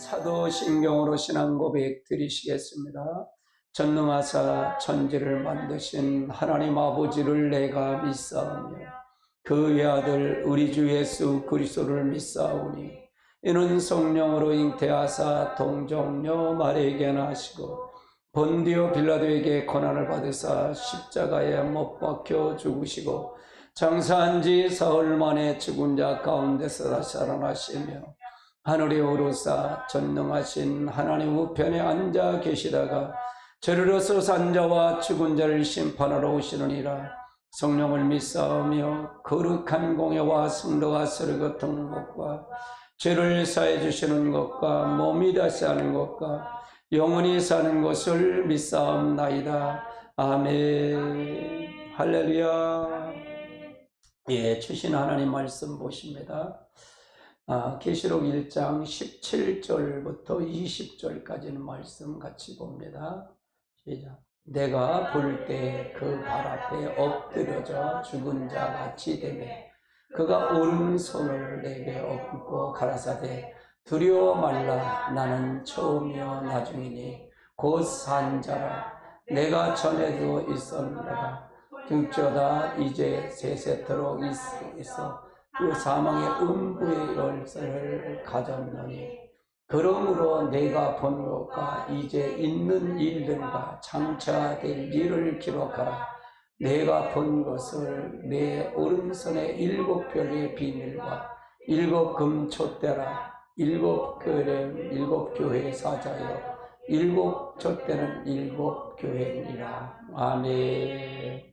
사도신경으로 신앙 고백 드리시겠습니다. 전능하사 천지를 만드신 하나님 아버지를 내가 믿사오며 그 외아들 우리 주 예수 그리스도를 믿사오니 이는 성령으로 잉태하사 동정녀 마리아에게 나시고 본디오 빌라도에게 고난을 받으사 십자가에 못 박혀 죽으시고 장사한 지 사흘 만에 죽은 자 가운데서 다시 살아나시며 하늘에 오르사 전능하신 하나님 우편에 앉아 계시다가 저리로서 산 자와 죽은 자를 심판하러 오시느니라. 성령을 믿사오며 거룩한 공예와 성도가 서로 같은 것과 죄를 사해 주시는 것과 몸이 다시 하는 것과 영원히 사는 것을 믿사옵나이다. 아멘. 할렐루야. 예, 주신 하나님 말씀 보십니다. 계시록 1장 17절부터 20절까지는 말씀 같이 봅니다. 시작. 내가 볼 때 그 발 앞에 엎드려져 죽은 자 같이 되매 그가 오른손을 내게 얹고 가라사대 두려워 말라. 나는 처음이요 나중이니 곧 산 자라. 내가 전에도 있었노라. 듣조다 이제 세세토록 있어 그 사망의 음부의 열쇠를 가졌노니 그러므로 내가 본 것과 이제 있는 일들과 장차 될 일을 기록하라. 내가 본 것을 내 오른손에 7별의 비밀과 7 금촛대라. 7 교회 사자여 7 촛대는 7 교회니라. 아멘.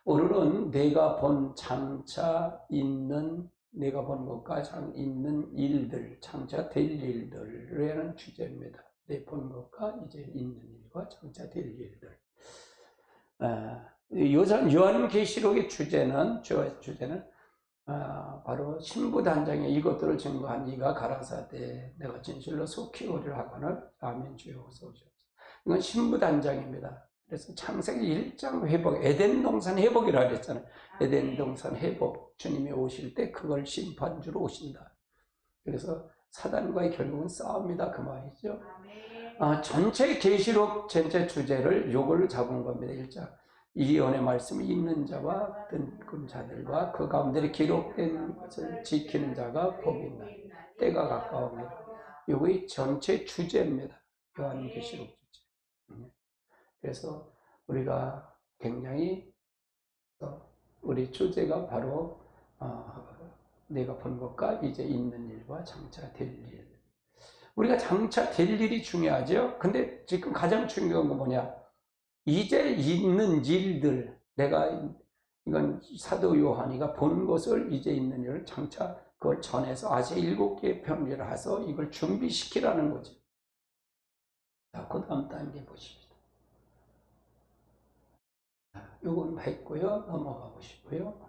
오늘은 내가 본 장차 있는, 내가 본 것과 있는 일들, 장차 될 일들이라는 주제입니다. 내 본 것과 이제 있는 일과 장차 될 일들. 요한계시록의 주제는 바로 신부단장에 이것들을 증거한 이가 가라사대 내가 진실로 속히 오리라 하거늘 아멘 주여 어서 오시옵소서. 이건 신부단장입니다. 그래서 창세기 1장 회복, 에덴 동산 회복이라고 했잖아요. 에덴 동산 회복, 주님이 오실 때 그걸 심판주로 오신다. 그래서 사단과의 결국은 싸움이다 그 말이죠. 전체 계시록 전체 주제를 요걸로 잡은 겁니다. 1장 이 예언의 말씀이 있는 자와 듣는 자들과 그 가운데 기록된 것을 지키는 자가 복이 있나. 때가 가까웁니다. 요게 전체 주제입니다. 요한계시록 주제. 그래서 우리가 굉장히 우리 주제가 바로 내가 본 것과 이제 있는 일과 장차 될 일. 우리가 장차 될 일이 중요하죠. 근데 지금 가장 중요한 건 뭐냐? 이제 있는 일들, 이건 사도 요한이가 본 것을 이제 있는 일을 장차 그걸 전해서 아시아 7개의 편지를 해서 이걸 준비시키라는 거죠. 자, 그 다음 단계 보십시다. 요건 했고요. 넘어가 보시고요.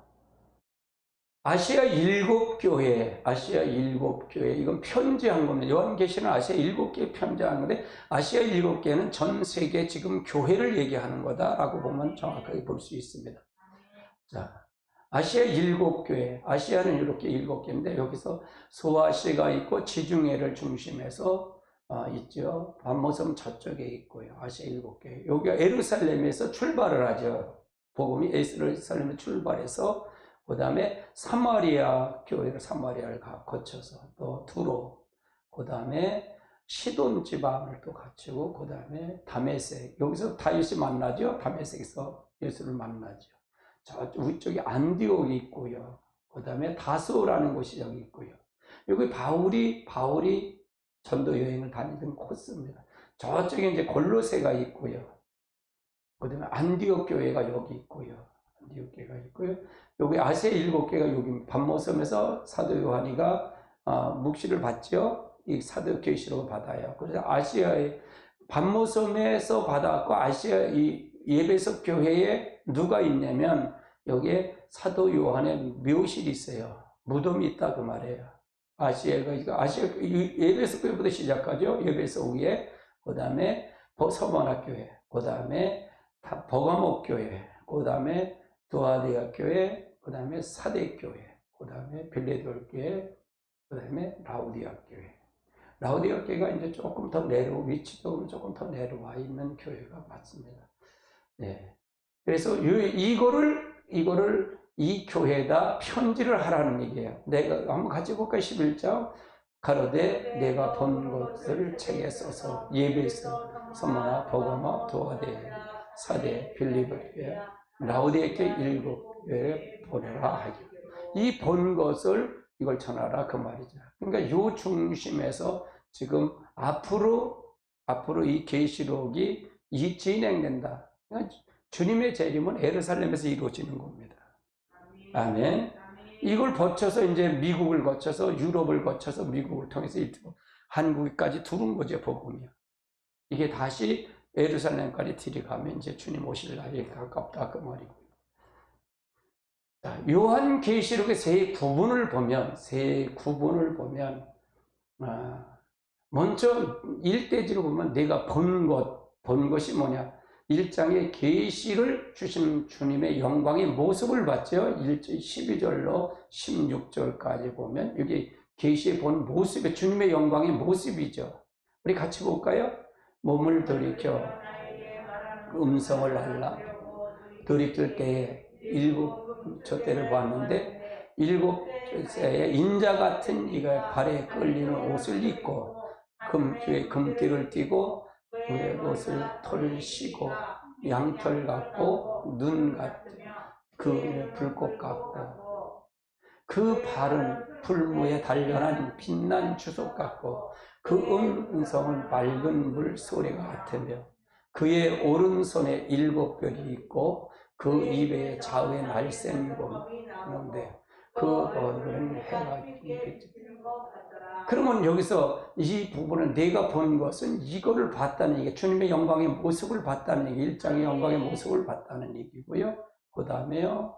아시아 7교회, 이건 편지한 겁니다. 요한계시는 아시아 7개 편지한 건데, 아시아 7개는 전 세계 지금 교회를 얘기하는 거다라고 보면 정확하게 볼 수 있습니다. 자, 아시아 7교회, 아시아는 이렇게 7개인데, 여기서 소아시아가 있고, 지중해를 중심해서 있죠. 반모섬 저쪽에 있고요. 아시아 7교회. 여기가 예루살렘에서 출발을 하죠. 복음이 예루살렘에 출발해서 그 다음에 사마리아 교회를 사마리아를 거쳐서 또 두로, 그 다음에 시돈 지방을 또 갖추고 그 다음에 다메섹, 여기서 다윗이 만나죠. 다메섹에서 예수를 만나죠. 저 위쪽에 안디옥이 있고요. 그 다음에 다소라는 곳이 여기 있고요. 여기 바울이 전도 여행을 다니던 코스입니다. 저쪽에 이제 골로새가 있고요. 그 다음에 안디옥 교회가 여기 있고요. 여기 아시아 7개가 여기 반모섬에서 사도 요한이가 묵시를 받죠. 이 사도 계시록을 받아요. 그래서 아시아의 반모섬에서 받았고 아시아 이 예배석 교회에 누가 있냐면 여기에 사도 요한의 묘실이 있어요. 무덤이 있다 그 말이에요. 아시아 예배석 교회부터 시작하죠. 예배석 위에 그 다음에 서머나 교회, 그 다음에 버가목 교회, 그 다음에 두아디아 교회, 그 다음에 사대 교회, 그 다음에 빌레돌 교회, 그 다음에 라우디아 교회. 라오디게아 교회가 이제 조금 더 위치적으로 조금 더 내려와 있는 교회가 맞습니다. 네. 그래서 이거를 이 교회에다 편지를 하라는 얘기예요. 내가 한번 같이 볼까요? 11장. 가로되 내가 본 것을 책에 써서 예배에서 서머나 버가모 두아데 사데 빌립보에 라오디게아 교회 7교회에 보내라 하기. 이 본 것을 이걸 전하라 그 말이죠. 그러니까 요 중심에서 지금 앞으로 이 계시록이 진행된다. 그러니까 주님의 재림은 예루살렘에서 이루어지는 겁니다. 아멘. 이걸 거쳐서 이제 미국을 거쳐서 유럽을 거쳐서 미국을 통해서 한국까지 들어온 거죠, 복음이요. 이게 다시 예루살렘까지 들어가면 이제 주님 오실 날이 가깝다 그 말이고요. 자, 요한계시록의 세 구분을 보면 먼저 1대지로 보면 내가 본 것이 뭐냐? 1장에 계시를 주신 주님의 영광의 모습을 봤죠. 12절로 16절까지 보면 여기 계시에 본 모습이 주님의 영광의 모습이죠. 우리 같이 볼까요? 몸을 돌이켜 음성을 알라 돌이킬 때에 7 때를 봤는데 7세에 인자 같은 이가 발에 끌리는 옷을 입고 금띠를 띠고 그의 옷을 털을 쉬고 양털 같고 눈 같고 그 불꽃 같고 그 발은 풀무에 단련한 빛난 주석 같고 그 음성은 맑은 물 소리가 같으며 그의 오른손에 7별이 있고 그 입에 좌우에 날쌘 곰인데 그 얼굴은 해가 그러면 여기서 이 부분은 내가 본 것은 이거를 봤다는 얘기, 주님의 영광의 모습을 봤다는 얘기, 1장의 영광의 모습을 봤다는 얘기고요. 그 다음에요,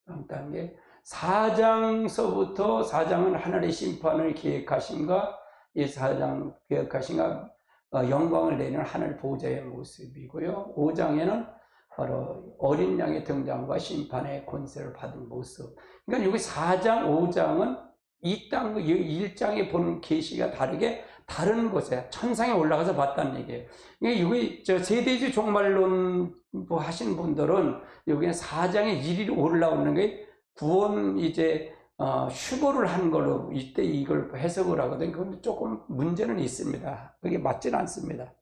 다음 단계 4장서부터 4장은 하늘의 심판을 기획하신가, 이 4장 기획하신가 영광을 내는 하늘 보좌의 모습이고요. 5장에는 바로 어린 양의 등장과 심판의 권세를 받은 모습. 그러니까 여기 4장, 5장은 이 땅, 1장에 본 계시가 다르게 다른 곳에 천상에 올라가서 봤다는 얘기예요. 그러니까 여기 세대주 종말론 하신 분들은 여기는 4장에 1일이 올라오는 게 구원 휴거를 한 걸로 이때 이걸 해석을 하거든요. 그런데 조금 문제는 있습니다. 그게 맞지는 않습니다.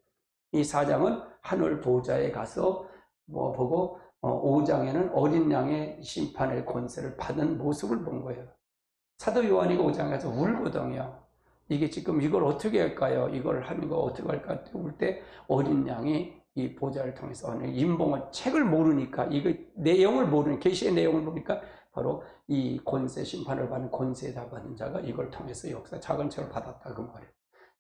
이 4장은 하늘 보좌에 가서 보고 5장에는 어린 양의 심판의 권세를 받은 모습을 본 거예요. 사도 요한이 5장에 가서 울거든요. 이게 지금 이걸 어떻게 할까요? 이걸 하는 거 어떻게 할까? 울 때 어린 양이 이 보좌를 통해서 인봉을 책을 모르니까 이거 내용을 모르는 계시의 내용을 보니까 바로 이 권세 심판을 받는 권세다 받은 자가 이걸 통해서 역사 작은 책을 받았다 그 말이에요.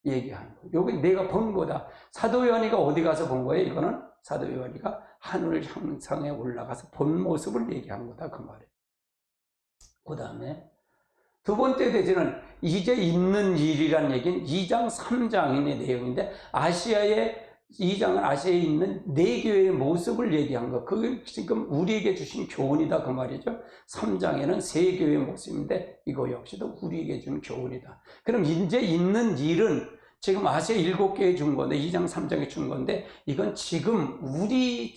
얘기하는 거예요. 여기 내가 본 거다. 사도 요한이가 어디 가서 본 거예요? 이거는 사도 요한이가 하늘 형상에 올라가서 본 모습을 얘기한 거다 그 말이에요. 그 다음에 두 번째 대지는 이제 있는 일이란 얘기는 2장 3장의 내용인데 2장은 아시아에 있는 4교회의 모습을 얘기한 거. 그게 지금 우리에게 주신 교훈이다 그 말이죠. 3장에는 3교회의 모습인데 이거 역시도 우리에게 준 교훈이다. 그럼 이제 있는 일은 지금 아시아 7개에 준 건데 2장 3장에 준 건데 이건 지금 우리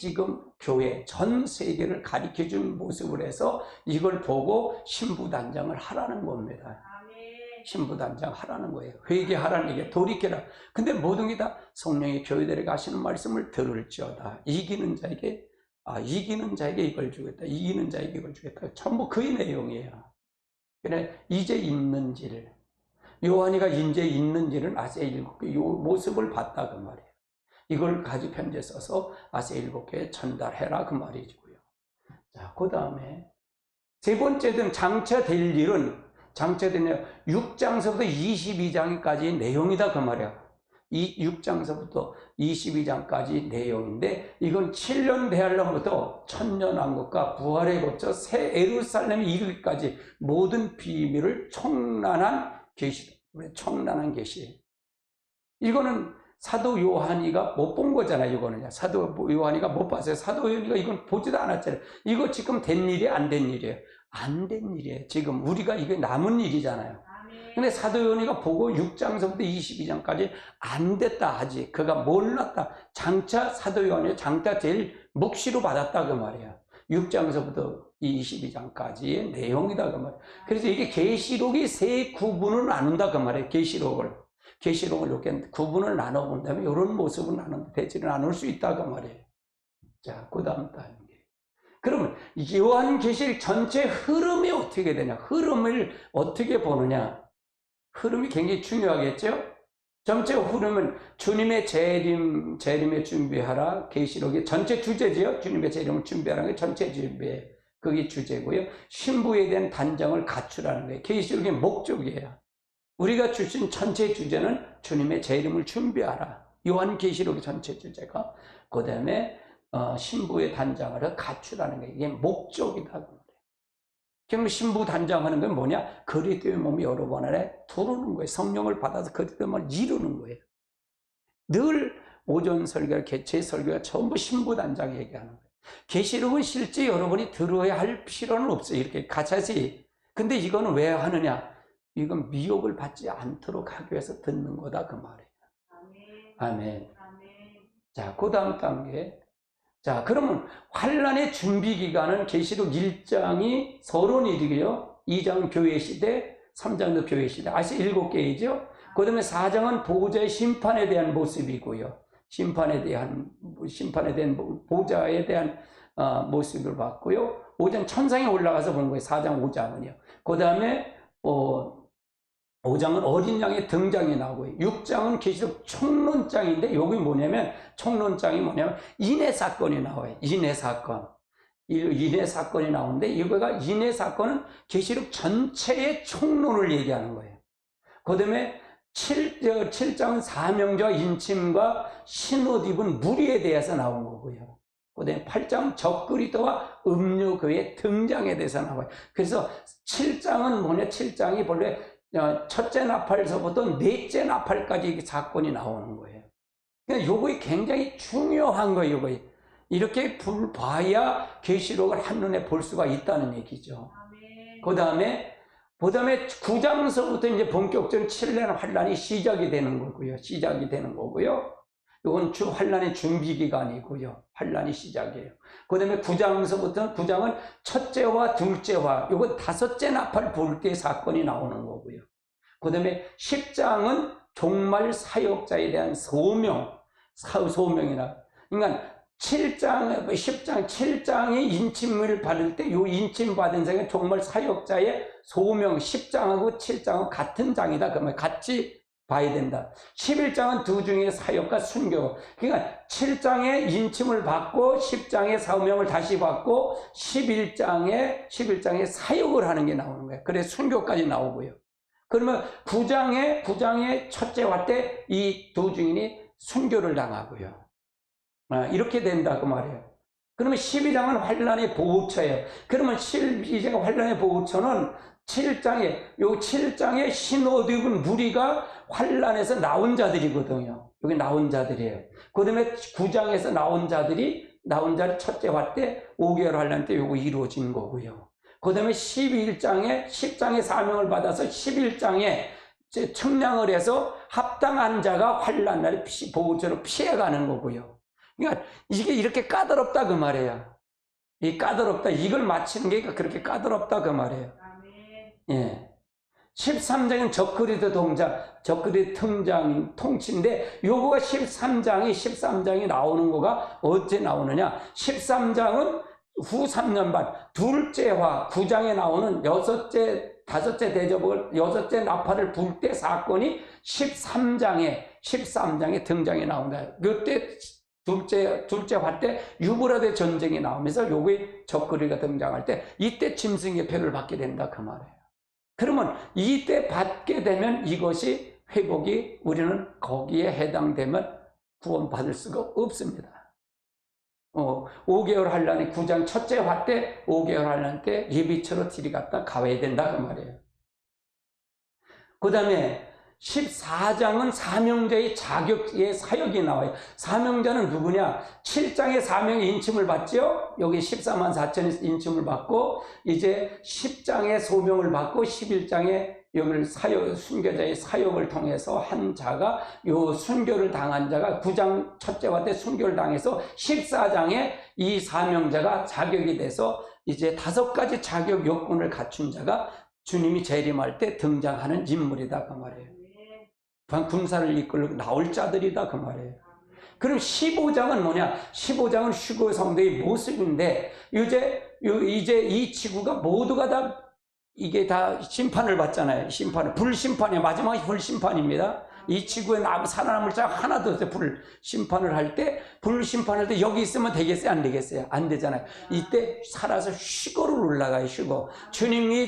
교회 전 세계를 가리켜 준 모습을 해서 이걸 보고 신부단장을 하라는 겁니다. 신부단장 하라는 거예요. 회개하라는 얘기예요. 돌이켜라. 근데 모든 게 다 성령이 교회들에게 하시는 말씀을 들을지어다. 이기는 자에게 이걸 주겠다. 이기는 자에게 이걸 주겠다. 전부 그의 내용이에요. 그래 이제 있는지를 요한이가 이제 있는지는 아시아 7개 요 모습을 봤다 그 말이에요. 이걸 가지 편지에 써서 아시아 7개에 전달해라 그 말이고요. 자, 그 다음에 세 번째는 장차될 일은 6장서부터 22장까지 내용이다 그 말이야. 이 6장서부터 22장까지 내용인데 이건 7년 대환란부터 천년왕국과 부활에 거쳐 새 예루살렘에 이르기까지 모든 비밀을 총란한 계시. 이거는 사도 요한이가 못 본 거잖아요. 이거는 사도 요한이가 못 봤어요. 사도 요한이가 이건 보지도 않았잖아요. 이거 지금 된 일이 안 된 일이에요. 안 된 일이에요. 지금 우리가 이게 남은 일이잖아요. 근데 사도 요한이가 보고 6장서부터 22장까지 안 됐다 아직. 그가 몰랐다. 장차 사도 요한이 장차 제일 묵시로 받았다 그 말이야. 6장서부터 22장까지의 내용이다 그 말이야. 그래서 이게 계시록이 세 구분을 나눈다 그 말이야. 계시록을 이렇게 구분을 나눠본다면 이런 모습을 대체로 나눌 수 있다 그 말이에요. 자, 그 다음 단계. 그러면 요한계시록 전체 흐름이 어떻게 되냐? 흐름을 어떻게 보느냐? 흐름이 굉장히 중요하겠죠? 전체 흐름은 주님의 재림에 준비하라. 계시록의 전체 주제지요. 주님의 재림을 준비하라는 게 전체 준비에 그게 주제고요. 신부에 대한 단정을 갖추라는 거예요. 계시록의 목적이에요. 우리가 주신 전체 주제는 주님의 재림을 준비하라. 요한계시록의 전체 주제가. 그 다음에 신부의 단장을 갖추라는 거예요. 이게 목적이다. 그럼 신부 단장하는 건 뭐냐? 그리스도의 몸이 여러 번 안에 들어오는 거예요. 성령을 받아서 그리스도의 몸을 이루는 거예요. 늘 오전 설교, 개최 설교가 전부 신부 단장 얘기하는 거예요. 계시록은 실제 여러분이 들어야 할 필요는 없어요. 이렇게 가차지. 근데 이거는 왜 하느냐? 이건 미혹을 받지 않도록 하기 위해서 듣는 거다 그 말이에요. 아멘. 자, 그 다음 단계. 자, 그러면 환란의 준비 기간은 계시록 1장이 서론일이고요. 2장은 교회 시대, 3장도 교회 시대. 아시 7개이죠. 그 다음에 4장은 보호자의 심판에 대한 모습이고요. 심판에 대한 보호자에 대한 모습을 봤고요. 5장 천상에 올라가서 본 거예요. 4장 5장은요. 그 다음에 5장은 어린 양의 등장이 나오고요. 6장은 계시록 총론장인데 여기 뭐냐면 총론장이 뭐냐면 인해 사건이 나와요. 인해 사건이 나오는데 이거가 인해 사건은 계시록 전체의 총론을 얘기하는 거예요. 그 다음에 7장은 사명자와 인침과 신옷 입은 무리에 대해서 나온 거고요. 그 다음에 8장은 적그리스도와 음료교의 등장에 대해서 나와요. 그래서 7장은 뭐냐? 7장이 본래 첫째 나팔서부터 넷째 나팔까지 사건이 나오는 거예요. 그러니까 요거 굉장히 중요한 거예요. 요거 이렇게 봐야 계시록을 한눈에 볼 수가 있다는 얘기죠. 그 다음에 9장서부터 이제 본격적인 7년 환란이 시작이 되는 거고요. 이건 환란의 준비 기간이고요. 환란이 시작이에요. 그 다음에 9장은 첫째와 둘째와 요건 다섯째 나팔 불 때 사건이 나오는 거고요. 그 다음에 10장은 종말 사역자에 대한 소명이라. 그러니까 7장의 인침을 받을 때 요 인침 받은 자가 종말 사역자의 소명, 10장하고 7장은 같은 장이다. 그러면 같이 봐야 된다. 11장은 두 중의 사역과 순교. 그러니까 7장에 인침을 받고 10장의 사명을 다시 받고 11장에 사역을 하는 게 나오는 거예요. 그래서 순교까지 나오고요. 그러면 9장의 첫째 화 때 이 두 증인이 순교를 당하고요. 이렇게 된다고 말이에요. 그러면 12장은 환란의 보호처예요. 그러면 12장의 환란의 보호처는 7장에 신옷 입은 무리가 환란에서 나온 자들이거든요. 여기 나온 자들이에요. 그 다음에 9장에서 나온 자들 첫째 화 때 5개월 환란 때 요거 이루어진 거고요. 그 다음에 10장에 사명을 받아서 11장에 측량을 해서 합당한 자가 환란 날에 보호처로 피해가는 거고요. 그러니까 이게 이렇게 까다롭다 그 말이에요. 이 까다롭다. 이걸 맞히는 게 그렇게 까다롭다 그 말이에요. 예. 13장은 적그리스도 통치인데 요거가 13장이 나오는 거가 어떻게 나오느냐? 13장은 후 3년 반 둘째화 9장에 나오는 다섯째 대접을 여섯째 나팔을 불 때 사건이 13장에 등장이 나온다. 이때 둘째 화 때 유브라데 전쟁이 나오면서 요게 적그리가 등장할 때 이때 짐승의 표를 받게 된다 그 말이에요. 그러면 이때 받게 되면 이것이 회복이 우리는 거기에 해당되면 구원받을 수가 없습니다. 5개월 환란이 9장 첫째 화 때 5개월 환란 때 예비처로 들이갔다 가야 된다 그 말이에요. 그 다음에 14장은 사명자의 자격의 사역이 나와요. 사명자는 누구냐? 7장에 사명의 인침을 받죠. 여기 14만 4천이 인침을 받고 이제 10장에 소명을 받고 11장에 여기를 순교자의 사역을 통해서 한 자가 요 순교를 당한 자가 9장 첫째와 때 순교를 당해서 14장에 이 사명자가 자격이 돼서 이제 5가지 자격 요건을 갖춘 자가 주님이 재림할 때 등장하는 인물이다 그 말이에요. 군사를 이끌고 나올 자들이다 그 말이에요. 그럼 15장은 뭐냐? 15장은 휴거 성도의 모습인데 이제 이 지구가 모두가 다 이게 다 심판을 받잖아요. 불심판이에요. 마지막이 불심판입니다. 이 지구에 살아남을 자 하나도 없어요. 불심판을 할 때 여기 있으면 되겠어요? 안 되겠어요? 안 되잖아요. 이때 살아서 휴거를 올라가요. 휴거. 주님이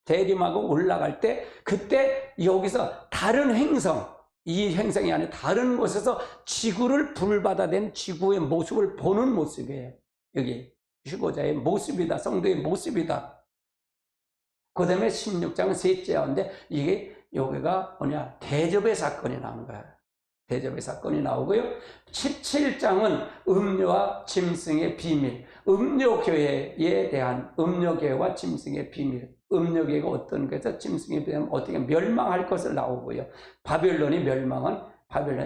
대림하고 올라갈 때 그때 여기서 다른 행성, 이 행성이 아니라 다른 곳에서 지구를 불받아낸 지구의 모습을 보는 모습이에요. 여기 휴거자의 모습이다. 성도의 모습이다. 그 다음에 16장은 셋째인데 이게 여기가 뭐냐? 대접의 사건이 나오는 거야. 대접의 사건이 나오고요. 17장은 음료와 짐승의 비밀, 음료교회에 대한 음료교회와 짐승의 비밀, 음료교회가 어떤 것에서 짐승에 대한 어떻게 멸망할 것을 나오고요. 바벨론이 멸망은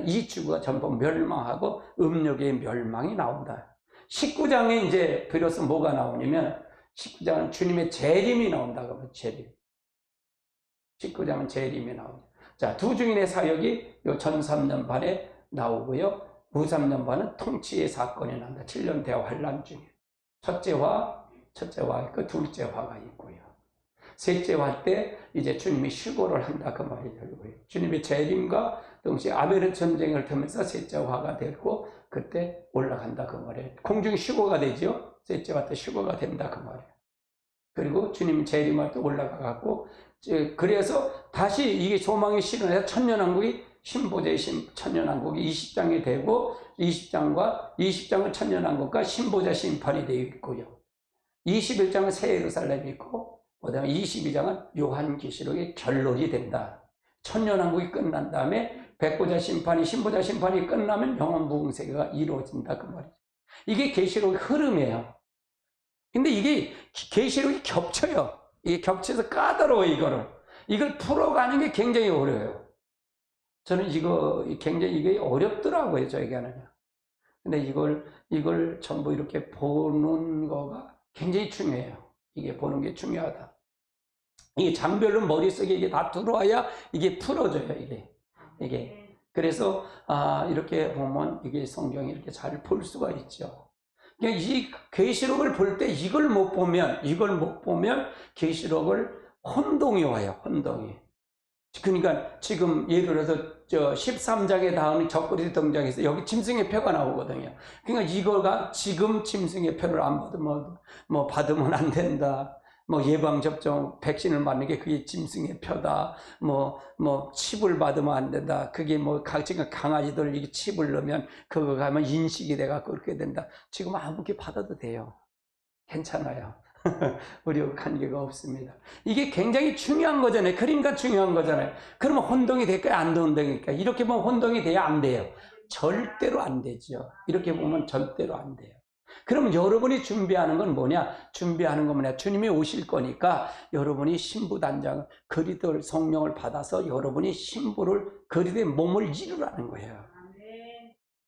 이 지구가 전부 멸망하고 음료교회의 멸망이 나온다. 19장에 이제 비로소 뭐가 나오냐면 19장은 주님의 재림이 나온다고. 재림. 19장은 재림이 나옵니다. 자, 두 증인의 사역이 요 전 3년 반에 나오고요. 후 3년 반은 통치의 사건이 나온다. 7년 대화 환란 중에. 첫째 화 있고 둘째 화가 있고요. 셋째 화 때 이제 주님이 휴거를 한다 그 말이죠. 주님의 재림과 동시에 아벨의 전쟁을 통해서 셋째 화가 되고 그때 올라간다 그 말이에요. 공중 휴거가 되죠. 셋째 화 때 휴거가 된다 그 말이에요. 그리고 주님 재림할 때 올라가갖고 그래서 다시 이게 소망의 실현에서 천년왕국이 신보제의 천년왕국이 20장이 되고 20장은 천년왕국과 신보자 심판이 되어 있고요. 21장은 새 예루살렘이 있고 그 다음에 22장은 요한계시록의 결론이 된다. 천년왕국이 끝난 다음에 백보자 심판이 신보자 심판이 끝나면 영원 무궁세계가 이루어진다 그 말이죠. 이게 계시록의 흐름이에요. 근데 이게 계시록이 겹쳐요. 이게 겹쳐서 까다로워요. 이걸 풀어가는 게 굉장히 어려워요. 저는 굉장히 이게 어렵더라고요. 저에게 하느냐. 근데 이걸 전부 이렇게 보는 거가 굉장히 중요해요. 이게 보는 게 중요하다. 이게 장별로 머릿속에 이게 다 들어와야 이게 풀어져요. 이게. 그래서, 이렇게 보면 이게 성경이 이렇게 잘 볼 수가 있죠. 이 계시록을 볼 때 이걸 못 보면 계시록을 혼동이 와요. 혼동이. 그러니까 지금 예를 들어서 13장에 다음 적그리스도 등장해서 여기 짐승의 표가 나오거든요. 그러니까 이거가 지금 짐승의 표를 안 받으면 받으면 안 된다. 예방접종 백신을 맞는 게 그게 짐승의 표다. 칩을 받으면 안 된다. 그게 지금 강아지들 이게 칩을 넣으면 그거 가면 인식이 돼갖고 그렇게 된다. 지금 아무게 받아도 돼요. 괜찮아요. 우리하고 관계가 없습니다. 이게 굉장히 중요한 거잖아요. 그러니까 중요한 거잖아요. 그러면 혼동이 될까요? 안 혼동일까요? 이렇게 보면 혼동이 돼야 안 돼요. 절대로 안 되죠. 이렇게 보면 절대로 안 돼요. 그럼 여러분이 준비하는 건 뭐냐? 주님이 오실 거니까 여러분이 신부단장, 그리스도의 성령을 받아서 여러분이 신부를 그리스도의 몸을 이루라는 거예요.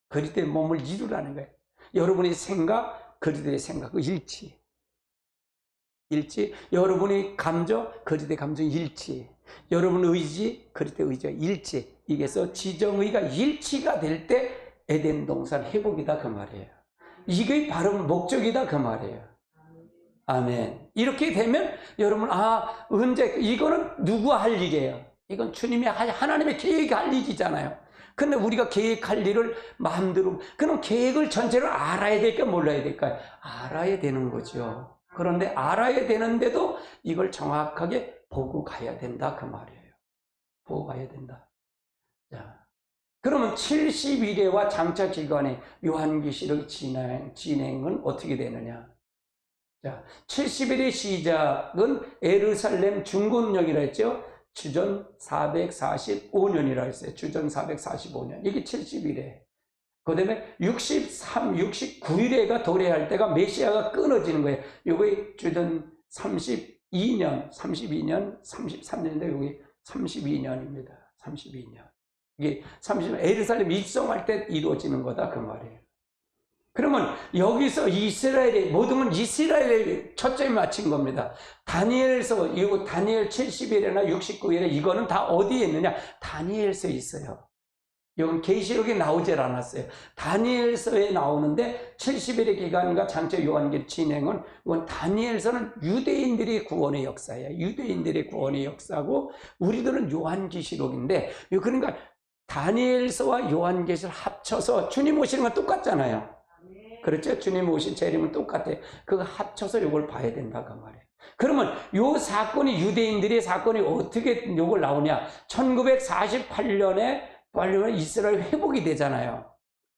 그리스도의 몸을 이루라는 거예요. 여러분의 생각, 그리스도의 생각, 일치. 여러분의 감정, 그리스도의 감정 일치. 여러분의 의지, 그리스도의 의지가 일치. 이게서 지정의가 일치가 될 때 에덴 동산 회복이다 그 말이에요. 이게 바로 목적이다 그 말이에요. 아멘. 이렇게 되면 여러분 이거는 누가 할 일이에요? 이건 주님이 하나님의 계획할 일이잖아요. 근데 우리가 계획할 일을 마음대로 그럼 계획을 전체를 알아야 될까 몰라야 될까요? 알아야 되는 거죠. 그런데 알아야 되는데도 이걸 정확하게 보고 가야 된다 그 말이에요. 보고 가야 된다. 자. 그러면 70일에와 장차 기간의 요한계시록 진행은 어떻게 되느냐? 자, 70일의 시작은 예루살렘 중군역이라 했죠? 주전 445년이라 했어요. 주전 445년. 이게 70일에. 그 다음에 69일에가 도래할 때가 메시아가 끊어지는 거예요. 요게 주전 32년, 33년인데 여기 32년입니다. 32년. 이게 30년 에루살렘 입성할 때 이루어지는 거다 그 말이에요. 그러면 여기서 이스라엘의 모든 건 이스라엘에 초점이 맞춘 겁니다. 다니엘서 이거 다니엘 70일이나 69일에 이거는 다 어디에 있느냐? 다니엘서에 있어요. 이건 계시록에 나오질 않았어요. 다니엘서에 나오는데 70일의 기간과 장차 요한계시록 진행은 이건 다니엘서는 유대인들의 구원의 역사예요. 유대인들의 구원의 역사고 우리들은 요한계시록인데 그러니까 다니엘서와 요한계시록 합쳐서 주님 오시는 건 똑같잖아요. 그렇죠? 주님 오신 재림은 똑같아요. 그거 합쳐서 이걸 봐야 된다 그 말이에요. 그러면 요 사건이 유대인들의 사건이 어떻게 요걸 나오냐? 1948년에 이스라엘 회복이 되잖아요.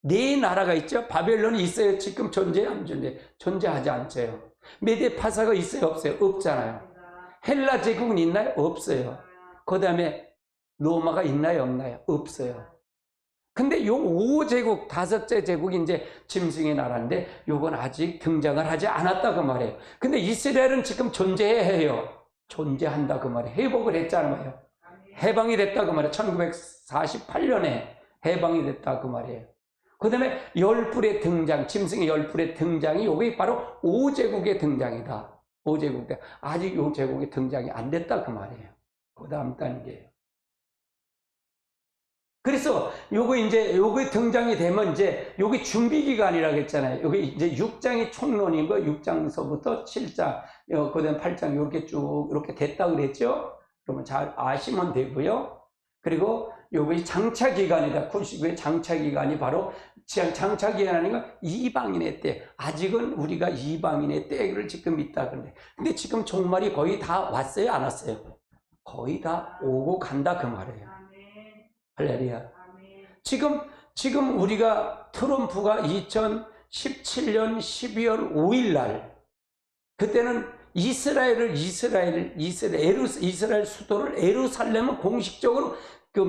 네 나라가 있죠. 바벨론이 있어요. 지금 존재 안 존재? 존재하지 않죠. 메데 파사가 있어요 없어요? 없잖아요. 헬라 제국은 있나요? 없어요. 그 다음에 로마가 있나요 없나요? 없어요. 근데 요 5제국, 5째 제국이 이제 짐승의 나라인데 요건 아직 등장을 하지 않았다 그 말이에요. 근데 이스라엘은 지금 존재해요. 존재한다 그 말이에요. 회복을 했잖아요. 해방이 됐다 그 말이에요. 1948년에 해방이 됐다 그 말이에요. 그 다음에 열불의 등장, 짐승의 열불의 등장이 요게 바로 5제국의 등장이다. 5제국 때 아직 요 제국의 등장이 안 됐다 그 말이에요. 그 다음 단계예요. 그래서 요거 등장이 되면 이제 요게 준비 기간이라고 했잖아요. 요게 이제 6장이 총론인 거, 6장서부터 7장, 그다음 8장 이렇게 쭉 이렇게 됐다 그랬죠. 그러면 잘 아시면 되고요. 그리고 요게 장차 기간이다. 99의 장차 기간이 바로 장차 기간이니까 이방인의 때. 아직은 우리가 이방인의 때를 지금 있다 그러는데, 근데 지금 종말이 거의 다 왔어요, 안 왔어요? 거의 다 오고 간다 그 말이에요. 할렐루야. 지금 우리가 트럼프가 2017년 12월 5일 날 그때는 이스라엘 수도를 에루살렘은 공식적으로 그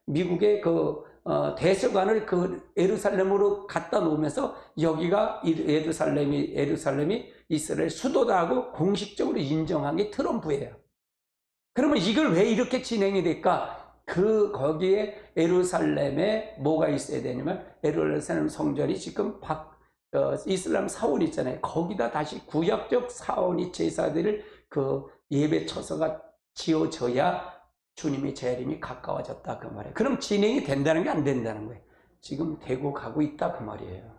미국의 그 대사관을 그 에루살렘으로 갖다 놓으면서 여기가 에루살렘이 이스라엘 수도다 하고 공식적으로 인정한 게 트럼프예요. 그러면 이걸 왜 이렇게 진행이 될까? 거기에 에루살렘에 뭐가 있어야 되냐면, 에루살렘 성전이 지금 이슬람 사원이 있잖아요. 거기다 다시 구약적 사원이 제사들을 그 예배 처소가 지어져야 주님의 재림이 가까워졌다 그 말이에요. 그럼 진행이 된다는 게 안 된다는 거예요. 지금 되고 가고 있다 그 말이에요.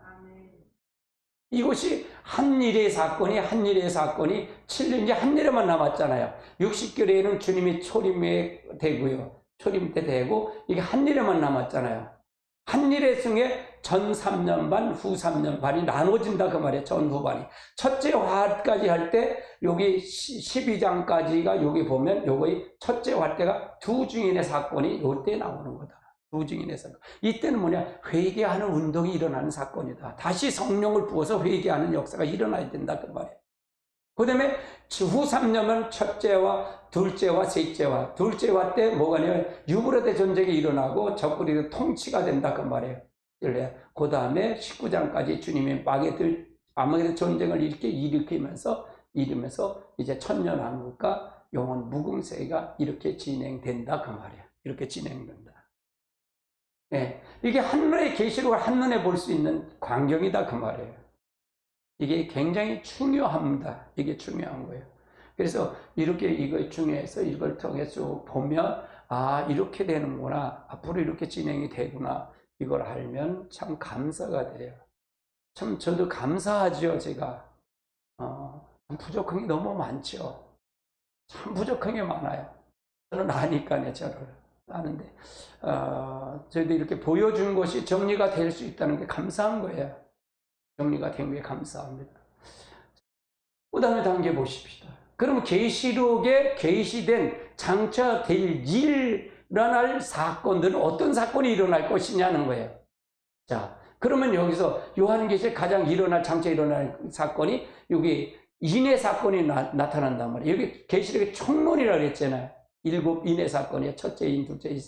이것이 한일의 사건이 7년 이제 한일에만 남았잖아요. 60결에는 주님이 초림에 되고요. 초림 때 되고 이게 한일에만 남았잖아요. 한일의 중에 전 3년 반, 후 3년 반이 나눠진다 그 말이에요. 전 후반이. 첫째 화까지 할 때 여기 12장까지가 여기 보면 요거의 첫째 화 때가 두 증인의 사건이 요때 나오는 거다. 두 증인의 사건. 이때는 뭐냐? 회개하는 운동이 일어나는 사건이다. 다시 성령을 부어서 회개하는 역사가 일어나야 된다 그 말이에요. 그 다음에 후 3년은 첫째와 둘째와 셋째와 둘째와 때 뭐가 냐면 유브라데 전쟁이 일어나고 적그리스도 통치가 된다 그 말이에요. 그 다음에 19장까지 주님이 아마겟돈 전쟁을 일으키면서 이제 천년왕국과 영원 무궁세가 이렇게 진행된다 그 말이에요. 이렇게 진행된다. 네, 이게 한눈에 계시록을 한눈에 볼 수 있는 광경이다 그 말이에요. 이게 굉장히 중요합니다. 이게 중요한 거예요. 그래서 이렇게 이거 중요해서 이걸 통해서 보면 이렇게 되는구나. 앞으로 이렇게 진행이 되구나. 이걸 알면 참 감사가 돼요. 참 저도 감사하죠. 제가 부족한 게 너무 많죠. 참 부족한 게 많아요. 저는 아니까요. 저를 아는데 저희도 이렇게 보여준 것이 정리가 될 수 있다는 게 감사한 거예요. 정리가 된 게 감사합니다. 그 다음에 단계 보십시다. 그럼 계시록에 계시된 장차 일어날 사건들은 어떤 사건이 일어날 것이냐는 거예요. 자, 그러면 여기서 요한계시록 가장 장차 일어날 사건이 여기 인해 사건이 나타난단 말이에요. 여기 계시록에 총론이라고 했잖아요. 7 인해 사건이에요. 첫째 인, 둘째 인,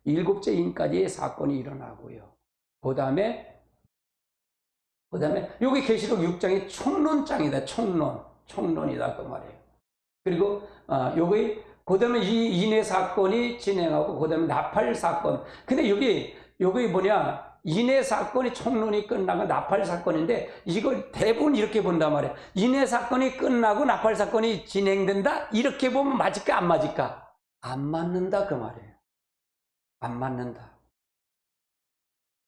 7째 인까지의 사건이 일어나고요. 그 다음에 여기 계시록 6장이 총론장이다. 총론이다 그 말이에요. 그리고 여기 그 다음에 이 인해 사건이 진행하고 그 다음에 나팔 사건. 근데 여기 뭐냐, 인해 사건이 총론이 끝나고 나팔 사건인데 이걸 대부분 이렇게 본단 말이에요. 인해 사건이 끝나고 나팔 사건이 진행된다? 이렇게 보면 맞을까 안 맞을까? 안 맞는다 그 말이에요. 안 맞는다.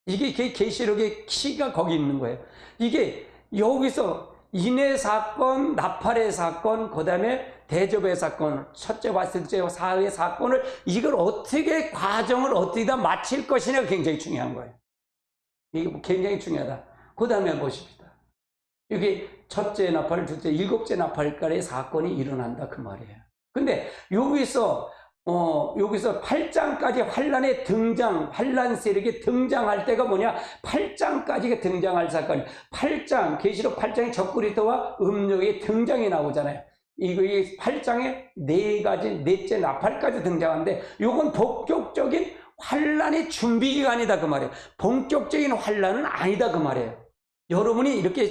이게 계시록의 키가 거기 있는 거예요. 이게 여기서 인해 사건, 나팔의 사건, 그 다음에 대접의 사건, 첫째와 둘째와 사흘의 사건을 이걸 어떻게 과정을 어떻게 다 마칠 것이냐가 굉장히 중요한 거예요. 이게 굉장히 중요하다. 그 다음에 보십시다. 여기 첫째 나팔, 둘째, 7째 나팔까지의 사건이 일어난다 그 말이에요. 근데 여기서 8장까지 환란의 등장, 환란 세력이 등장할 때가 뭐냐? 8장까지가 등장할 사건이 8장, 계시록 8장의 적그리스도와 음욕의 등장이 나오잖아요. 이 8장에 4가지, 넷째 나팔까지 등장하는데 이건 본격적인 환란의 준비 기간이다 그 말이에요. 본격적인 환란은 아니다 그 말이에요. 여러분이 이렇게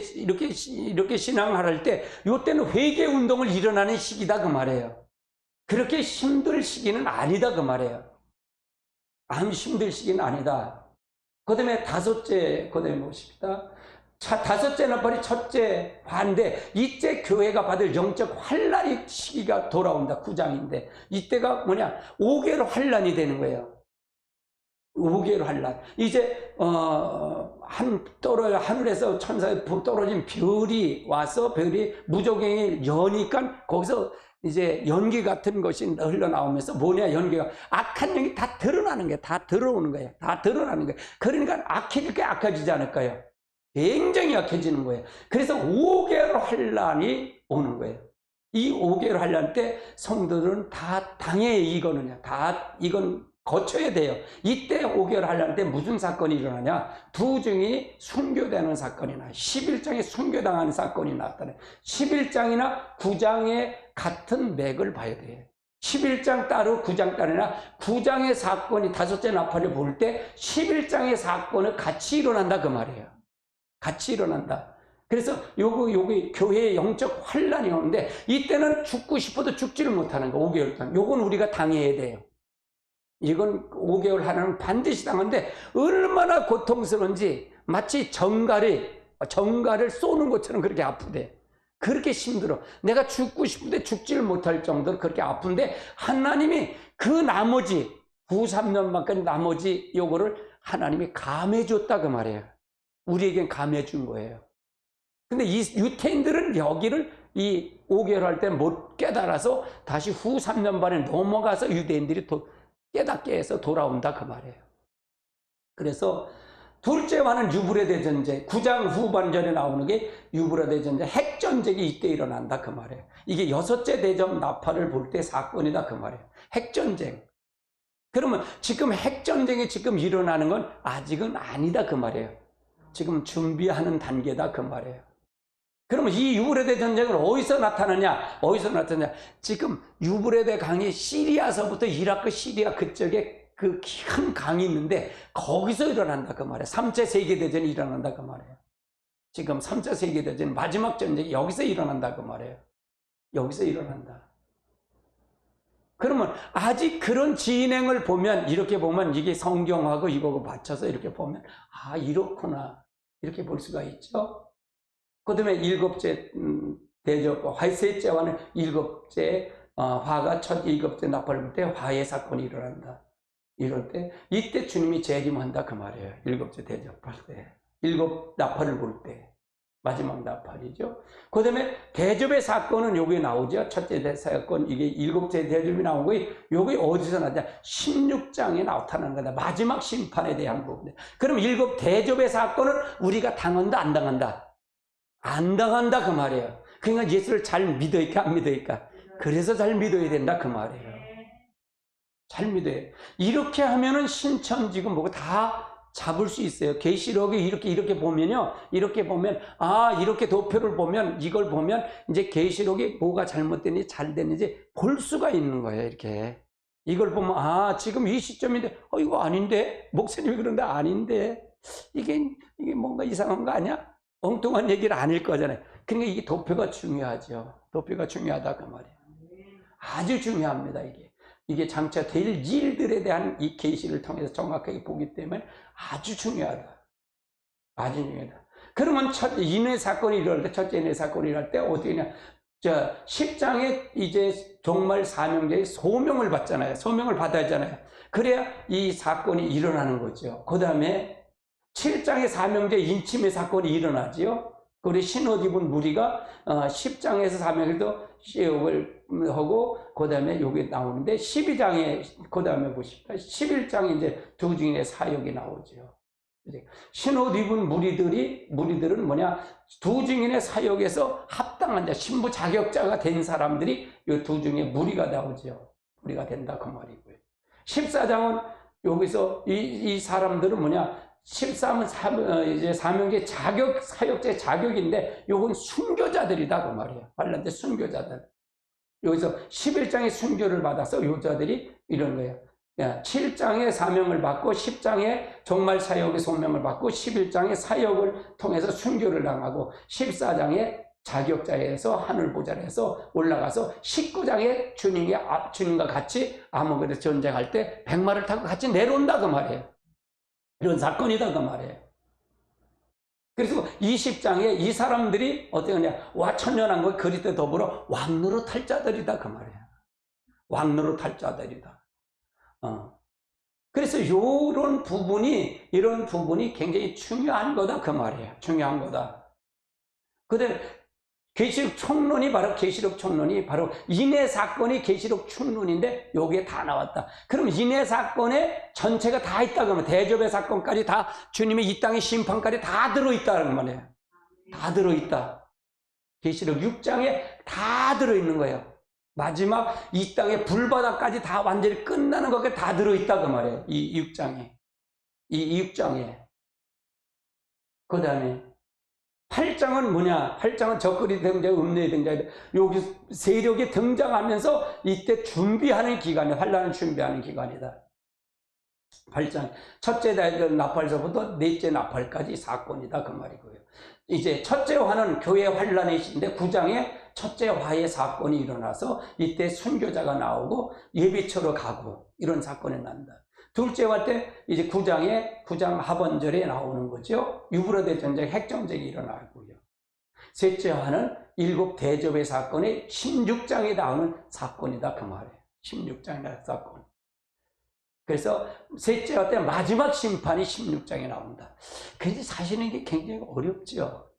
신앙을 할 때 이때는 회개 운동을 일어나는 시기다 그 말이에요. 그렇게 힘들 시기는 아니다 그 말이에요. 힘들 시기는 아니다. 그 다음에 다섯째, 그 다음에 보십시다. 다섯째 나팔이 첫째 화인데 이때 교회가 받을 영적 환란의 시기가 돌아온다. 9장인데 이때가 뭐냐? 5개월 환란이 되는 거예요. 5개월 환란. 이제 하늘에서 천사에 떨어진 별이 와서 별이 무조갱이 여니까 거기서 이제 연기 같은 것이 흘러나오면서 뭐냐, 연기가 악한 영이 다 드러나는 거예요. 다 들어오는 거예요. 다 드러나는 거예요. 그러니까 악해질 게 악해지지 않을까요? 굉장히 약해지는 거예요. 그래서 5개월 환란이 오는 거예요. 이 5개월 환란 때 성도들은 다 당해. 이건 거쳐야 돼요. 이때 5개월 환란 때 무슨 사건이 일어나냐? 두 중이 순교되는 사건이 나요. 11장에 순교당하는 사건이 나왔다네. 11장이나 9장의 같은 맥을 봐야 돼요. 11장 따로 9장 따르나 9장의 사건이 다섯째 나팔을 볼 때 11장의 사건은 같이 일어난다 그 말이에요. 같이 일어난다. 그래서 요거 교회의 영적 환란이 오는데 이때는 죽고 싶어도 죽지를 못하는 거. 5개월 동안. 요건 우리가 당해야 돼요. 이건 5개월 하나는 반드시 당하는데 얼마나 고통스러운지 마치 정갈을 쏘는 것처럼 그렇게 아프대. 그렇게 힘들어. 내가 죽고 싶은데 죽지를 못할 정도로 그렇게 아픈데 하나님이 그 나머지 3년만까지 나머지 요거를 하나님이 감해줬다 그 말이에요. 우리에겐 감해준 거예요. 근데 이 유태인들은 여기를 이 5개월 할 때 못 깨달아서 다시 후 3년 반에 넘어가서 유대인들이 깨닫게 해서 돌아온다 그 말이에요. 그래서 둘째와는 유브라데 전쟁, 9장 후반전에 나오는 게 유브라데 전쟁, 핵전쟁이 이때 일어난다 그 말이에요. 이게 6째 대접 나팔을 볼 때 사건이다 그 말이에요. 핵전쟁. 그러면 지금 핵전쟁이 지금 일어나는 건 아직은 아니다 그 말이에요. 지금 준비하는 단계다 그 말이에요. 그러면 이 유브라데 전쟁은 어디서 나타나냐? 지금 유브라데 강이 시리아서부터 이라크, 시리아 그쪽에 그 큰 강이 있는데 거기서 일어난다 그 말이에요. 3차 세계대전이 일어난다 그 말이에요. 지금 3차 세계대전 마지막 전쟁이 여기서 일어난다 그 말이에요. 여기서 일어난다. 그러면 아직 그런 진행을 보면 이렇게 보면 이게 성경하고 이거하고 맞춰서 이렇게 보면 이렇구나 이렇게 볼 수가 있죠. 그 다음에 7째 대접, 셋째와는 7째 화가 첫 7째 나팔을 볼 때 화의 사건이 일어난다. 이럴 때 이때 주님이 재림한다 그 말이에요. 7째 대접할 때, 7 나팔을 볼 때 마지막 나팔이죠. 그 다음에 대접의 사건은 여기 나오죠. 첫째 사건 이게 7째 대접이 나온 거예요. 여기 어디서 나냐? 16장에 나타나는 거다. 마지막 심판에 대한 부분. 그럼 7 대접의 사건은 우리가 당한다 안 당한다? 안 당한다 그 말이에요. 그러니까 예수를 잘 믿어야까 안 믿어야까? 그래서 잘 믿어야 된다 그 말이에요. 잘 믿어요. 이렇게 하면은 신천지고 뭐고 다 잡을 수 있어요. 계시록이 이렇게 보면요. 이렇게 보면, 이렇게 도표를 보면, 이걸 보면, 이제 계시록이 뭐가 잘못됐는지 잘 됐는지 볼 수가 있는 거예요. 이렇게. 이걸 보면, 지금 이 시점인데, 이거 아닌데? 목사님이 그런데 아닌데? 이게 뭔가 이상한 거 아니야? 엉뚱한 얘기를 아닐 거잖아요. 그러니까 이게 도표가 중요하죠. 도표가 중요하다, 그 말이에요. 아주 중요합니다, 이게. 이게 장차 될 일들에 대한 이 계시를 통해서 정확하게 보기 때문에 아주 중요하다. 아주 중요하다. 그러면 인해 사건이 일어날 때, 첫째 인해 사건이 일어날 때 어떻게 하냐. 10장에 이제 종말 사명자의 소명을 받잖아요. 소명을 받아야 하잖아요. 그래야 이 사건이 일어나는 거죠. 그 다음에 7장의 사명자 인침의 사건이 일어나지요. 우리 신옷 입은 무리가 10장에서 사명에도 시험을 하고 그 다음에 여기 나오는데 12장에 그 다음에 보십시오. 11장에 이제 두 증인의 사역이 나오죠. 신옷 입은 무리들은 뭐냐, 두 증인의 사역에서 합당한 자, 신부 자격자가 된 사람들이 이 두 증인의 무리가 나오죠. 무리가 된다 그 말이고요. 14장은 여기서 이 사람들은 뭐냐, 13은 이제 사명제 자격, 사역제 자격인데, 요건 순교자들이다, 그 말이에요. 반란대 순교자들. 여기서 11장에 순교를 받아서 요자들이 이런 거예요. 7장에 사명을 받고, 10장에 종말 사역의 소명을 받고, 11장에 사역을 통해서 순교를 당하고, 14장에 자격자에서 하늘 보좌에서 올라가서 19장에 주님과 같이 아모그에서 전쟁할 때 백마를 타고 같이 내려온다, 그 말이에요. 이런 사건이다 그 말이에요. 그래서 20장에 이 사람들이 어떻게 하냐, 천년왕국의 그리스도에 더불어 왕노로 탈 자들이다 그 말이에요. 왕노로 탈 자들이다. 그래서 이런 부분이 굉장히 중요한 거다 그 말이에요. 중요한 거다. 그다음에 계시록 총론이 바로 인해 사건이 계시록 총론인데 여기에 다 나왔다. 그럼 인해 사건에 전체가 다 있다 그러면 대접의 사건까지 다 주님의 이 땅의 심판까지 다 들어있다는 말이에요. 다 들어있다. 계시록 6장에 다 들어있는 거예요. 마지막 이 땅의 불바다까지 다 완전히 끝나는 것까지 다 들어있다 그 말이에요. 이 6장에. 그 다음에 8장은 뭐냐? 8장은 적그리 등장, 음녀의 등장인데 여기 세력이 등장하면서 이때 준비하는 기간이야. 환란을 준비하는 기간이다. 8장 첫째 나팔서부터 넷째 나팔까지 사건이다 그 말이고요. 이제 첫째 화는 교회 환란의 시인데 9장에 첫째 화의 사건이 일어나서 이때 순교자가 나오고 예비처로 가고 이런 사건이 난다. 둘째 화 때 이제 9장 하번절에 나오는 거죠. 유브라데 전쟁 핵전쟁이 일어나고요. 셋째 화는 7 대접의 사건이 16장에 나오는 사건이다 그 말이에요. 16장의 사건. 그래서 셋째 화 때 마지막 심판이 16장에 나온다. 그래서 사실은 이게 굉장히 어렵죠.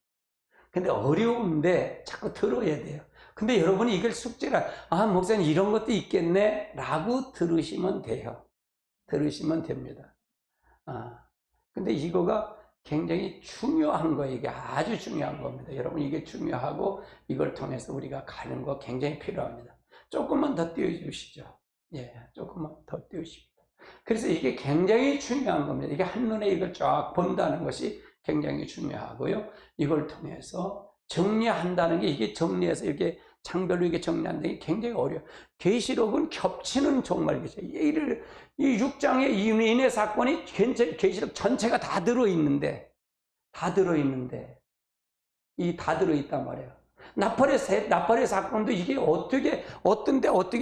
근데 어려운데 자꾸 들어야 돼요. 근데 여러분이 이걸 숙제라, 목사님 이런 것도 있겠네 라고 들으시면 돼요. 들으시면 됩니다. 근데 이거가 굉장히 중요한 거예요. 이게 아주 중요한 겁니다. 여러분 이게 중요하고 이걸 통해서 우리가 가는 거 굉장히 필요합니다. 조금만 더 띄워주시죠. 조금만 더 띄우십니다. 그래서 이게 굉장히 중요한 겁니다. 이게 한눈에 이걸 쫙 본다는 것이 굉장히 중요하고요. 이걸 통해서 정리한다는 게 이게 정리해서 이렇게 장별로 이게 정리한다는 게 굉장히 어려워요. 계시록은 겹치는 정말 계시록. 이 6장의 인해 사건이 계시록 전체가 다 들어있는데 다 들어있단 말이에요. 나팔의 사건도 이게 어떻게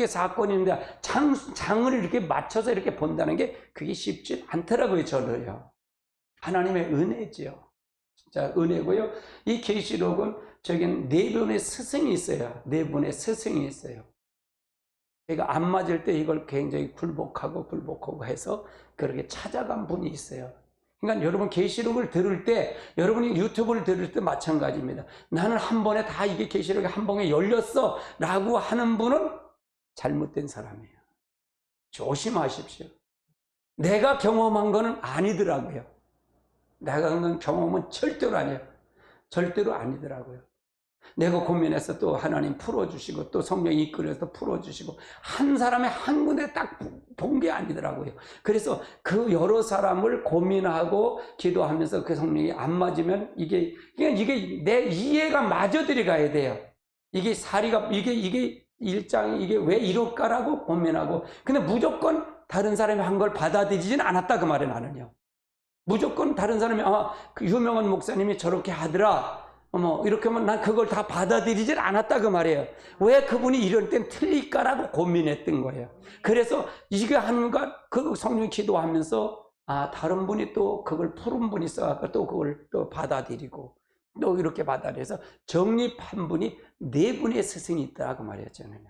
사건인데 장을 이렇게 맞춰서 이렇게 본다는 게 그게 쉽지 않더라고요, 저도요. 하나님의 은혜죠. 진짜 은혜고요. 이 계시록은 저긴 4분의 스승이 있어요. 4분의 스승이 있어요. 제가 안 맞을 때 이걸 굉장히 굴복하고 해서 그렇게 찾아간 분이 있어요. 그러니까 여러분 계시록을 들을 때, 여러분이 유튜브를 들을 때 마찬가지입니다. 나는 한 번에 다 이게 계시록이 한 번에 열렸어 라고 하는 분은 잘못된 사람이에요. 조심하십시오. 내가 경험한 거는 아니더라고요. 내가 한 경험은 절대로 아니에요. 절대로 아니더라고요. 내가 고민해서 또 하나님 풀어주시고 또 성령이 이끌어서 풀어주시고 한 사람의 한 군데 딱 본 게 아니더라고요. 그래서 그 여러 사람을 고민하고 기도하면서 그 성령이 안 맞으면 이게 내 이해가 맞아 들어가야 돼요. 이게 사리가 이게 일장이 이게 왜 이럴까라고 고민하고 근데 무조건 다른 사람이 한 걸 받아들이지는 않았다 그 말에 나는요. 무조건 다른 사람이 그 유명한 목사님이 저렇게 하더라. 이렇게 하면 난 그걸 다 받아들이질 않았다 그 말이에요. 왜 그분이 이럴 땐 틀릴까라고 고민했던 거예요. 그래서 이게 하는가 그 성령 기도하면서 다른 분이 또 그걸 푸른 분이 있어서 또 그걸 또 받아들이고 또 이렇게 받아들여서 정립한 분이 4분의 스승이 있다 그 말이에요. 저는요.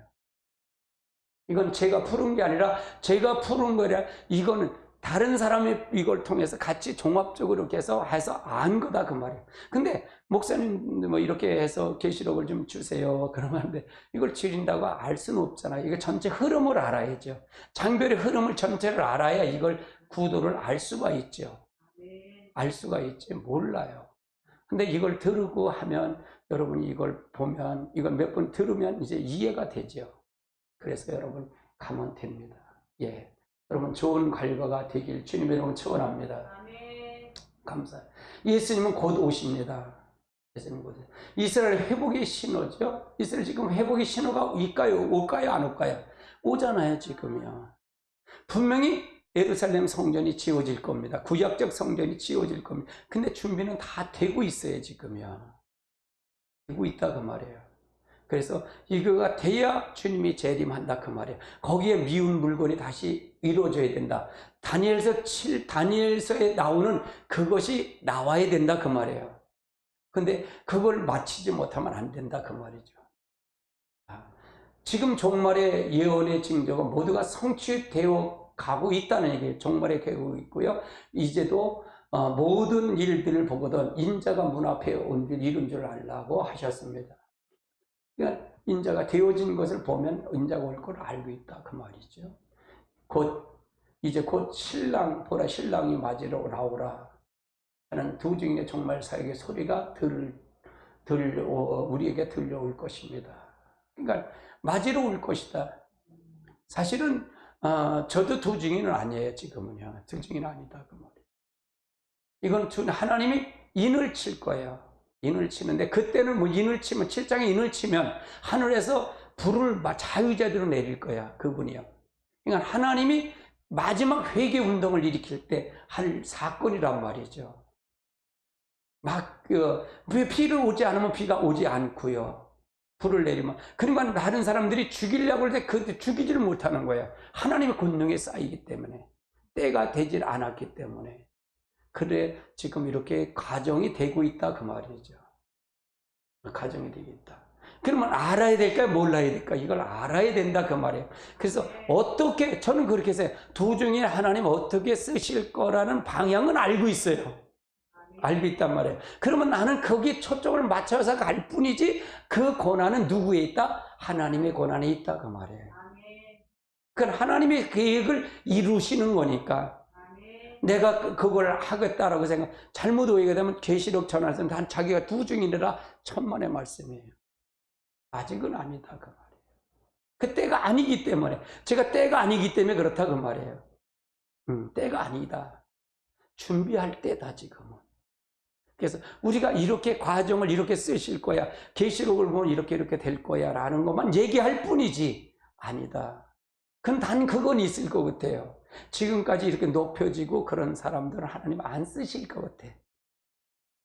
이건 제가 푸른 게 아니라 제가 푸른 거라 이거는 다른 사람이 이걸 통해서 같이 종합적으로 이렇게 해서 안 거다 그 말이에요. 근데 목사님 뭐 이렇게 해서 계시록을 좀 주세요 그러면 이걸 줄인다고 알 수는 없잖아요. 이거 전체 흐름을 알아야죠. 장별의 흐름을 전체를 알아야 이걸 구도를 알 수가 있죠. 알 수가 있지 몰라요. 근데 이걸 들고 하면 여러분이 이걸 보면 이걸 몇 번 들으면 이제 이해가 되죠. 그래서 여러분 가면 됩니다. 예. 여러분 좋은 결과가 되길 주님의 이름으로 축원합니다. 아멘. 감사해요. 예수님은 곧 오십니다. 예수님 곧 이스라엘 회복의 신호죠. 이스라엘 지금 회복의 신호가 올까요 안 올까요? 오잖아요 지금요. 분명히 예루살렘 성전이 지어질 겁니다. 구약적 성전이 지어질 겁니다. 근데 준비는 다 되고 있어요 지금요. 되고 있다 그 말이에요. 그래서 이거가 돼야 주님이 재림한다 그 말이에요. 거기에 미운 물건이 다시 이루어져야 된다. 다니엘서에 나오는 그것이 나와야 된다 그 말이에요. 근데 그걸 마치지 못하면 안 된다 그 말이죠. 지금 종말의 예언의 징조가 모두가 성취되어 가고 있다는 얘기예요. 종말에 가고 있고요. 이제도 모든 일들을 보거든 인자가 문 앞에 온 줄 이룬 줄 알라고 하셨습니다. 그러니까 인자가 되어진 것을 보면 인자가 올 걸 알고 있다 그 말이죠. 이제 곧 신랑 보라 신랑이 맞으러 나오라 하는 두 증인의 종말 사역의 소리가 우리에게 들려올 것입니다. 그러니까 맞으러 올 것이다. 사실은 저도 두 증인은 아니에요 지금은요. 두 증인 아니다 그 말이에요. 이건 하나님이 인을 칠 거예요. 인을 치는데 그때는 뭐 인을 치면 7장에 인을 치면 하늘에서 불을 자유자재로 내릴 거야 그분이요. 그러니까 하나님이 마지막 회개 운동을 일으킬 때 할 사건이란 말이죠. 왜 피를 오지 않으면 비가 오지 않고요. 불을 내리면 그러니까 다른 사람들이 죽이려고 할 때 그 죽이지를 못하는 거예요. 하나님의 권능에 쌓이기 때문에 때가 되질 않았기 때문에. 그래 지금 이렇게 가정이 되고 있다 그 말이죠. 가정이 되겠다. 그러면 알아야 될까요? 몰라야 될까요? 이걸 알아야 된다 그 말이에요. 그래서 어떻게 저는 그렇게 해서 두 중에 하나님 어떻게 쓰실 거라는 방향은 알고 있어요. 알고 있단 말이에요. 그러면 나는 거기에 초점을 맞춰서 갈 뿐이지 그 권한은 누구에 있다? 하나님의 권한에 있다 그 말이에요. 그건 하나님의 계획을 이루시는 거니까 내가 그걸 하겠다라고 잘못 오해가 되면 계시록 전하는 단 자기가 두 중이라 천만의 말씀이에요. 아직은 아니다 그 말이에요. 그 때가 아니기 때문에 제가 때가 아니기 때문에 그렇다 그 말이에요. 때가 아니다. 준비할 때다 지금은. 그래서 우리가 이렇게 과정을 이렇게 쓰실 거야. 계시록을 보면 이렇게 될 거야 라는 것만 얘기할 뿐이지 아니다. 그건 단 그건 있을 것 같아요. 지금까지 이렇게 높여지고 그런 사람들은 하나님 안 쓰실 것 같아.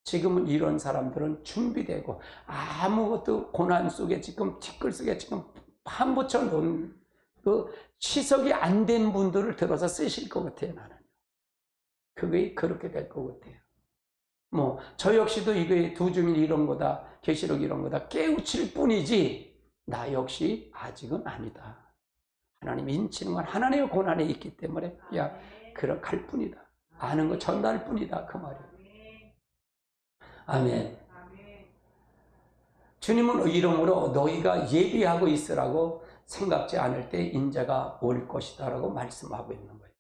지금은 이런 사람들은 준비되고 아무것도 고난 속에 지금 티끌 속에 지금 파묻혀 놓은 그 시석이 안 된 분들을 들어서 쓰실 것 같아요. 나는 그게 그렇게 될 것 같아요. 뭐 저 역시도 이게 두 증인 이런 거다 계시록 이런 거다 깨우칠 뿐이지 나 역시 아직은 아니다. 하나님 인치는 건 하나님의 고난에 있기 때문에 야 그런 갈 뿐이다. 아는 거 전달 뿐이다 그 말이에요. 아멘. 주님은 이러므로 너희가 예비하고 있으라고 생각지 않을 때 인자가 올 것이다 라고 말씀하고 있는 거예요.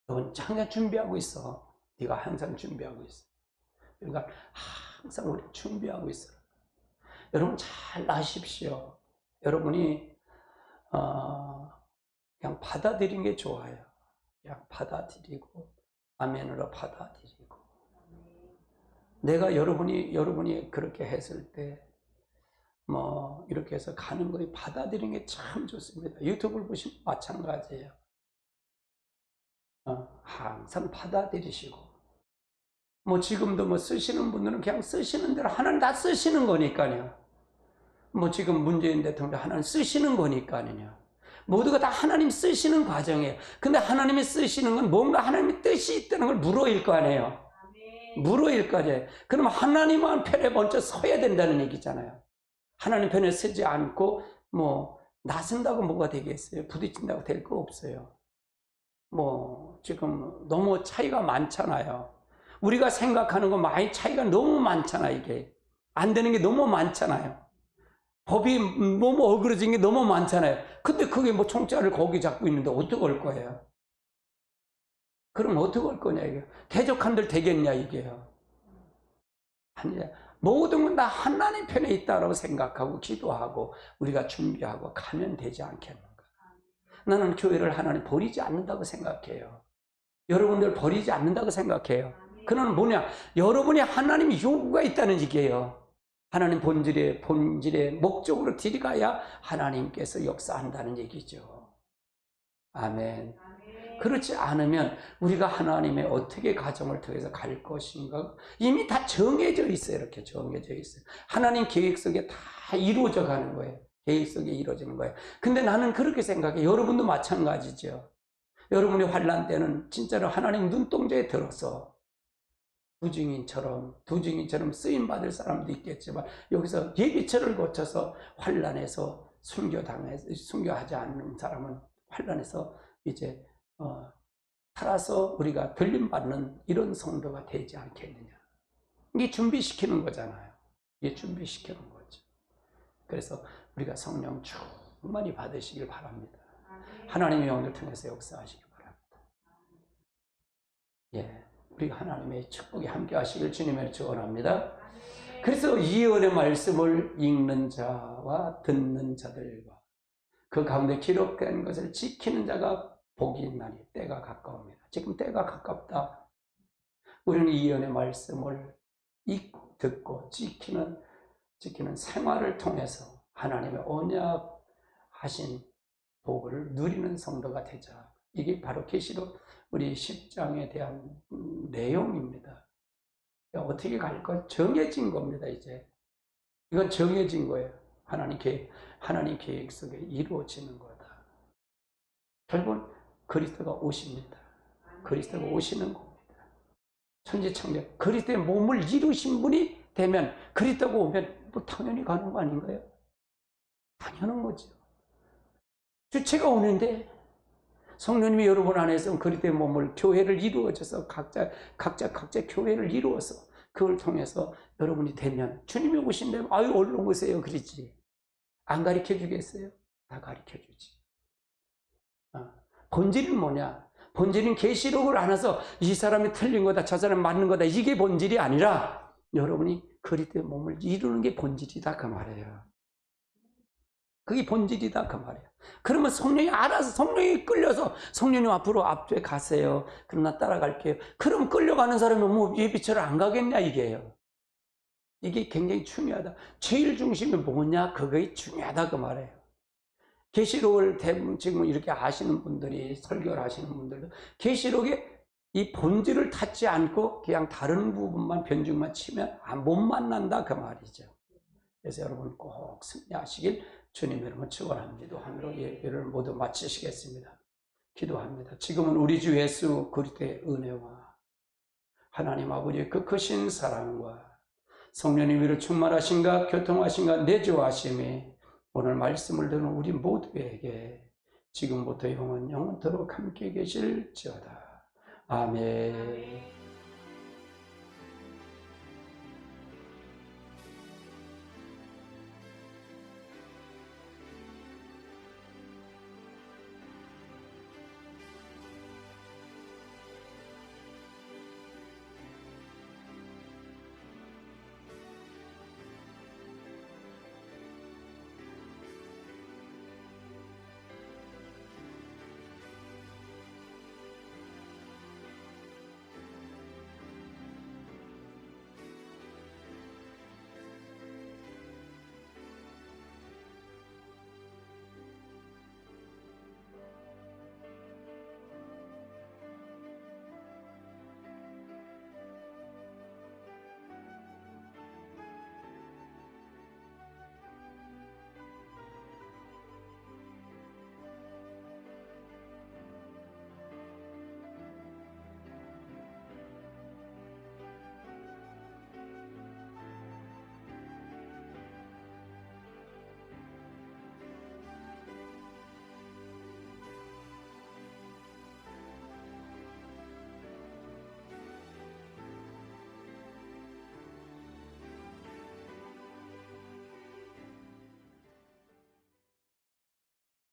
너는 항상 준비하고 있어. 네가 항상 준비하고 있어. 그러니까 항상 우리 준비하고 있어. 여러분 잘 아십시오. 여러분이 그냥 받아들이는 게 좋아요. 그냥 받아들이고 아멘으로 받아들이고. 내가 여러분이 그렇게 했을 때 뭐 이렇게 해서 가는 거에 받아들이는 게 참 좋습니다. 유튜브를 보시면 마찬가지예요. 항상 받아들이시고, 뭐 지금도 뭐 쓰시는 분들은 그냥 쓰시는 대로 하나님 다 쓰시는 거니까요. 뭐 지금 문재인 대통령 하나님 쓰시는 거니까요. 모두가 다 하나님 쓰시는 과정이에요. 근데 하나님이 쓰시는 건 뭔가 하나님의 뜻이 있다는 걸 물어일 거 아니에요. 물어일 거 아니에요. 그럼 하나님만 편에 먼저 서야 된다는 얘기잖아요. 하나님 편에 서지 않고 뭐 나선다고 뭐가 되겠어요? 부딪힌다고 될 거 없어요. 뭐 지금 너무 차이가 많잖아요. 우리가 생각하는 거 많이 차이가 너무 많잖아. 이게 안 되는 게 너무 많잖아요. 법이 너무 어그러진 게 너무 많잖아요. 근데 그게 뭐 총자를 거기 잡고 있는데 어떡할 거예요? 그럼 어떡할 거냐 이게. 대적한들 되겠냐 이게요. 아니야. 모든 건 다 하나님 편에 있다고 생각하고 기도하고 우리가 준비하고 가면 되지 않겠는가. 나는 교회를 하나님 버리지 않는다고 생각해요. 여러분들 버리지 않는다고 생각해요. 그는 뭐냐? 여러분이 하나님의 요구가 있다는 얘기예요. 하나님 본질의 목적으로 들어가야 하나님께서 역사한다는 얘기죠. 아멘. 그렇지 않으면 우리가 하나님의 어떻게 가정을 통해서 갈 것인가 이미 다 정해져 있어요. 이렇게 정해져 있어요. 하나님 계획 속에 다 이루어져 가는 거예요. 계획 속에 이루어지는 거예요. 근데 나는 그렇게 생각해요. 여러분도 마찬가지죠. 여러분의 환난 때는 진짜로 하나님 눈동자에 들어서 두증인처럼 쓰임받을 사람도 있겠지만 여기서 예비처를 거쳐서 환난에서 순교하지 않는 사람은 환난에서 이제 살아서 우리가 들림받는 이런 성도가 되지 않겠느냐. 이게 준비시키는 거잖아요. 이게 준비시키는 거죠. 그래서 우리가 성령 충만히 받으시길 바랍니다. 하나님의 영을 통해서 역사하시길 바랍니다. 예, 우리가 하나님의 축복이 함께 하시길 주님을 축원합니다. 그래서 이언의 말씀을 읽는 자와 듣는 자들과 그 가운데 기록된 것을 지키는 자가 복이 있나니 때가 가까웁니다. 지금 때가 가깝다. 우리는 이언의 말씀을 듣고 지키는 생활을 통해서 하나님의 언약하신 복을 누리는 성도가 되자. 이게 바로 계시록 우리 10장에 대한 내용입니다. 어떻게 갈 것 정해진 겁니다. 이제 이건 정해진 거예요. 하나님 계획 속에 이루어지는 거다. 결국은 그리스도가 오십니다. 그리스도가 오시는 겁니다. 천지창조 그리스도의 몸을 이루신 분이 되면 그리스도가 오면 뭐 당연히 가는 거 아닌가요? 당연한 거죠. 주체가 오는데 성령님이 여러분 안에서 그리스도의 몸을 교회를 이루어져서 각자 교회를 이루어서 그걸 통해서 여러분이 되면 주님이 오신다면 아유 얼른 오세요 그러지. 안 가르쳐 주겠어요? 다 가르쳐 주지. 본질은 뭐냐? 본질은 계시록을 안 해서 이 사람이 틀린 거다 저 사람이 맞는 거다 이게 본질이 아니라 여러분이 그리스도의 몸을 이루는 게 본질이다 그 말이에요. 그게 본질이다 그 말이에요. 그러면 성령이 알아서 성령이 끌려서 성령님 앞으로 앞에 가세요. 그럼 나 따라갈게요. 그럼 끌려가는 사람은 뭐 예비처럼 안 가겠냐 이게요. 이게 굉장히 중요하다. 제일 중심이 뭐냐 그게 중요하다 그 말이에요. 계시록을 대부분 지금 이렇게 하시는 분들이 설교를 하시는 분들도 계시록에 이 본질을 닫지 않고 그냥 다른 부분만 변증만 치면 못 만난다 그 말이죠. 그래서 여러분 꼭 승리하시길 주님 여러분 축원합니다. 기도함으로 예배를 모두 마치시겠습니다. 기도합니다. 지금은 우리 주 예수 그리스도의 은혜와 하나님 아버지의 그 크신 사랑과 성령님 위로 충만하신가 교통하신가 내주하심이 오늘 말씀을 듣는 우리 모두에게 지금부터 영원토록 함께 계실지어다. 아멘.